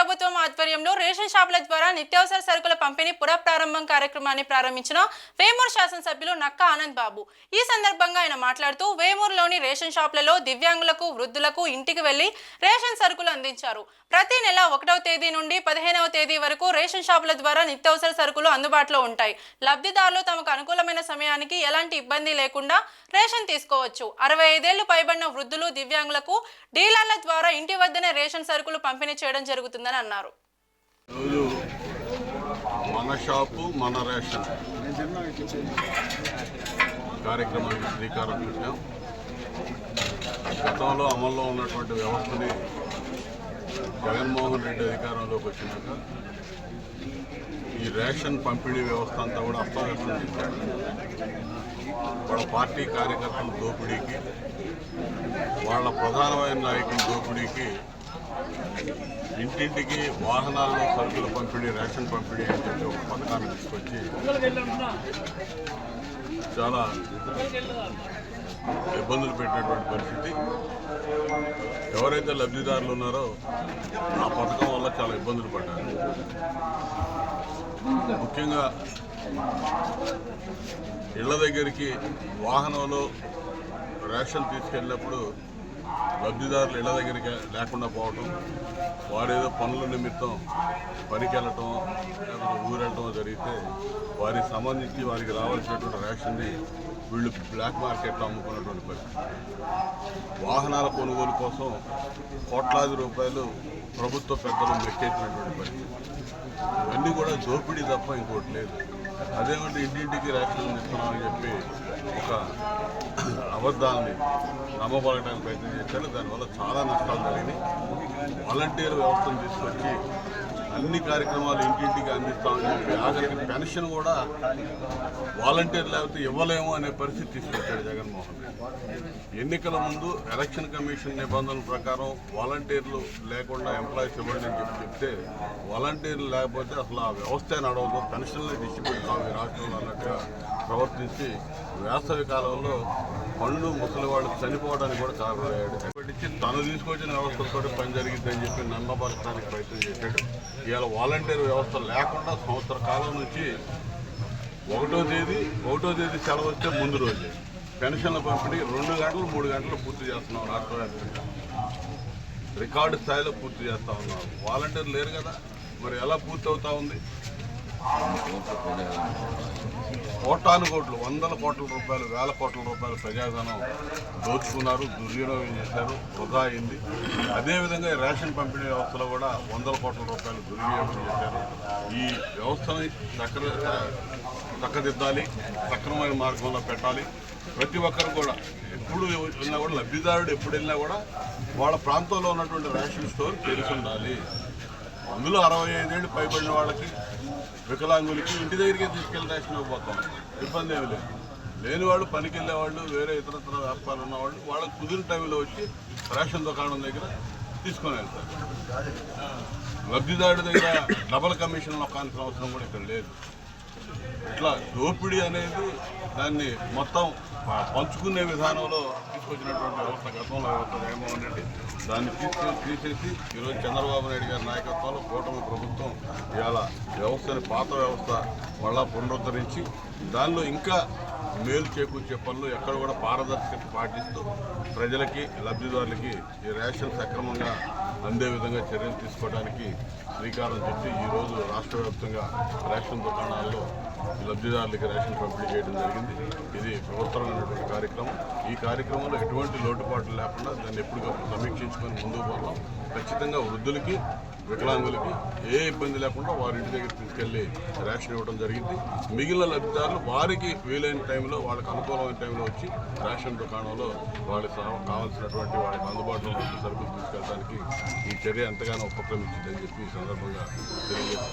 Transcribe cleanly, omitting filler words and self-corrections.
ప్రభుత్వం ఆధ్వర్యంలో రేషన్ షాపుల ద్వారా నిత్యావసర సరుకుల పంపిణీ పునఃప్రారంభం కార్యక్రమాన్ని ప్రారంభించిన వేమూరు శాసనసభ్యులు నక్కా ఆనంద్ బాబు. ఈ సందర్భంగా ఆయన మాట్లాడుతూ వేమూరులోని రేషన్ షాపులలో దివ్యాంగులకు, వృద్ధులకు ఇంటికి వెళ్లి రేషన్ సరుకులు అందించారు. ప్రతి నెల 1వ తేదీ నుండి 15వ తేదీ వరకు రేషన్ షాపుల ద్వారా నిత్యావసర సరుకులు అందుబాటులో ఉంటాయి. లబ్ధిదారులు తమకు అనుకూలమైన సమయానికి ఎలాంటి ఇబ్బంది లేకుండా రేషన్ తీసుకోవచ్చు. 65 ఏళ్లు పైబడిన వృద్ధులు, దివ్యాంగులకు డీలర్ల ద్వారా ఇంటి వద్దనే రేషన్ సరుకులు పంపిణీ చేయడం జరుగుతుందని అన్నారు. మన షాపు మన రేషన్ కార్యక్రమానికి శ్రీకారం చుట్టాం. గతంలో అమల్లో ఉన్నటువంటి వ్యవస్థని జగన్మోహన్ రెడ్డి అధికారంలోకి వచ్చినాక ఈ రేషన్ పంపిణీ వ్యవస్థ అంతా కూడా అస్తవ్యస్తం చేశారు. వాళ్ళ పార్టీ కార్యకర్తల దోపిడీకి, వాళ్ళ ప్రధానమైన నాయకుల దోపిడీకి ఇంటింటికి వాహనాల్లో సరుకుల పంపిణీ, రేషన్ పంపిణీ అని చెప్పి ఒక పథకాన్ని తీసుకొచ్చి చాలా ఇబ్బందులు పెట్టినటువంటి పరిస్థితి. ఎవరైతే లబ్ధిదారులు ఉన్నారో ఆ పథకం వల్ల చాలా ఇబ్బందులు పడ్డారు. ముఖ్యంగా ఇళ్ల దగ్గరికి వాహనంలో రేషన్ తీసుకెళ్ళినప్పుడు లబ్ధిదారులు ఇళ్ల దగ్గరికి లేకుండా పోవటం, వారేదో పనుల నిమిత్తం పనికి వెళ్ళటం లేకపోతే ఊరెళ్ళటం జరిగితే వారికి సంబంధించి వారికి రావాల్సినటువంటి రేషన్ని వీళ్ళు బ్లాక్ మార్కెట్లో అమ్ముకున్నటువంటి పరిస్థితి. వాహనాల కొనుగోలు కోసం కోట్లాది రూపాయలు ప్రభుత్వ పెద్దలు మెక్కేసినటువంటి పరిస్థితి. ఇవన్నీ కూడా దోపిడీ తప్ప ఇంకోటి లేదు. అదేమంటే ఇంటింటికి రేషన్ ఇస్తున్నామని చెప్పి ఒక అబద్ధాన్ని నమ్మబడటానికి ప్రయత్నం చేశారు. దానివల్ల చాలా నష్టాలు జరిగినాయి. వాలంటీర్ వ్యవస్థను తీసుకొచ్చి అన్ని కార్యక్రమాలు ఇంటింటికి అందిస్తామని చెప్పి ఆఖరికి పెన్షన్ కూడా వాలంటీర్ లేకపోతే ఇవ్వలేము అనే పరిస్థితి తీసుకొచ్చాడు జగన్మోహన్ రెడ్డి. ఎన్నికల ముందు ఎలక్షన్ కమిషన్ నిబంధనల ప్రకారం వాలంటీర్లు లేకుండా ఎంప్లాయీస్ ఇవ్వండి అని చెప్తే వాలంటీర్లు లేకపోతే అసలు ఆ వ్యవస్థ నడవదు, పెన్షన్లే డిస్ట్రిబ్యూట్ కావు ఈ రాష్ట్రంలో అన్నట్టుగా ప్రవర్తించి వేసవి కాలంలో పనులు ముసలి వాళ్ళు చనిపోవడానికి కూడా కారణమయ్యాడు. ఇప్పటికి తను తీసుకొచ్చిన వ్యవస్థలతో పని జరిగిద్దని చెప్పి నమ్మబరచడానికి ప్రయత్నం చేశాడు. ఇవాళ వాలంటీర్ వ్యవస్థ లేకుండా సంవత్సర కాలం నుంచి 1వ తేదీ సెలవు వస్తే ముందు రోజే పెన్షన్ల పంపిణీ 2 గంటలు 3 గంటలు పూర్తి చేస్తున్నాం. రాష్ట్ర వ్యాప్తంగా రికార్డు స్థాయిలో పూర్తి చేస్తూ ఉన్నాం. వాలంటీర్లు లేరు కదా, మరి ఎలా పూర్తి అవుతా ఉంది? కోటాను కోట్లు, 100 కోట్ల రూపాయలు, 1000 కోట్ల రూపాయల ప్రజాధనం దోచుకున్నారు, దుర్వినియోగం చేశారు, వృధా అయింది. అదేవిధంగా రేషన్ పంపిణీ వ్యవస్థలో కూడా 100 కోట్ల రూపాయలు దుర్వినియోగం చేశారు. ఈ వ్యవస్థని చక్కదిద్దాలి, సక్రమమైన మార్గంలో పెట్టాలి. ప్రతి ఒక్కరు కూడా ఎప్పుడు వెళ్ళినా కూడా లబ్ధిదారుడు ఎప్పుడు వెళ్ళినా కూడా వాళ్ళ ప్రాంతంలో ఉన్నటువంటి రేషన్ స్టోర్ తెలిసి ఉండాలి. అందులో 65 ఏళ్ళు పైబడిన వాళ్ళకి, వికలాంగులకి ఇంటి దగ్గరికే తీసుకెళ్ళి రేషన్ ఇవ్వబోతాం. ఇబ్బంది ఏమి లేదు. లేని వాళ్ళు, పనికి వెళ్ళేవాళ్ళు, వేరే ఇతరత్ర వ్యాపారాలు ఉన్నవాళ్ళు వాళ్ళకి కుదిరిన టైంలో వచ్చి రేషన్ దుకాణం దగ్గర తీసుకొని వెళ్తారు. లబ్ధిదారుడి దగ్గర డబల్ కమిషన్ నొక్కాల్సిన అవసరం కూడా ఇక్కడ లేదు. ఇట్లా దోపిడీ అనేది దాన్ని మొత్తం పంచుకునే విధానంలో తీసుకొచ్చినటువంటి వ్యవస్థ గతంలో వ్యవస్థ జగన్మోహన్ రెడ్డి దాన్ని తీసేసి ఈరోజు చంద్రబాబు నాయుడు గారి నాయకత్వంలో కూటమి ప్రభుత్వం ఇవాళ వ్యవస్థని, పాత వ్యవస్థ మళ్ళా పునరుద్ధరించి దానిలో ఇంకా మేలు చేకూర్చే పనులు ఎక్కడ కూడా పారదర్శకత పాటిస్తూ ప్రజలకి, లబ్ధిదారులకి ఈ రేషన్ సక్రమంగా అందే విధంగా చర్యలు తీసుకోవడానికి శ్రీకారం చుట్టి ఈరోజు రాష్ట్ర వ్యాప్తంగా రేషన్ దుకాణాల్లో లబ్ధిదారులకి రేషన్ పంపిణీ చేయడం జరిగింది. ఇది బృహత్తరమైనటువంటి కార్యక్రమం. ఈ కార్యక్రమంలో ఎటువంటి లోటుపాట్లు లేకుండా దాన్ని ఎప్పటికప్పుడు సమీక్షించుకొని ముందుకు పోతాం. ఖచ్చితంగా వృద్ధులకి, వికలాంగులకి ఏ ఇబ్బంది లేకుండా వారి ఇంటి దగ్గర తీసుకెళ్లి రేషన్ ఇవ్వడం జరిగింది. మిగిలిన లబ్ధిదారులు వారికి వీలైన టైంలో, వాళ్ళకి అనుకూలమైన టైంలో వచ్చి రేషన్ దుకాణంలో వాళ్ళకి కావాల్సినటువంటి వాళ్ళకి అందుబాటులో ఉన్న సరుకులు తీసుకెళ్ళడానికి ఈ చర్య ఎంతగానో ఉపక్రమించిందని చెప్పి ఈ సందర్భంగా తెలియజేస్తుంది.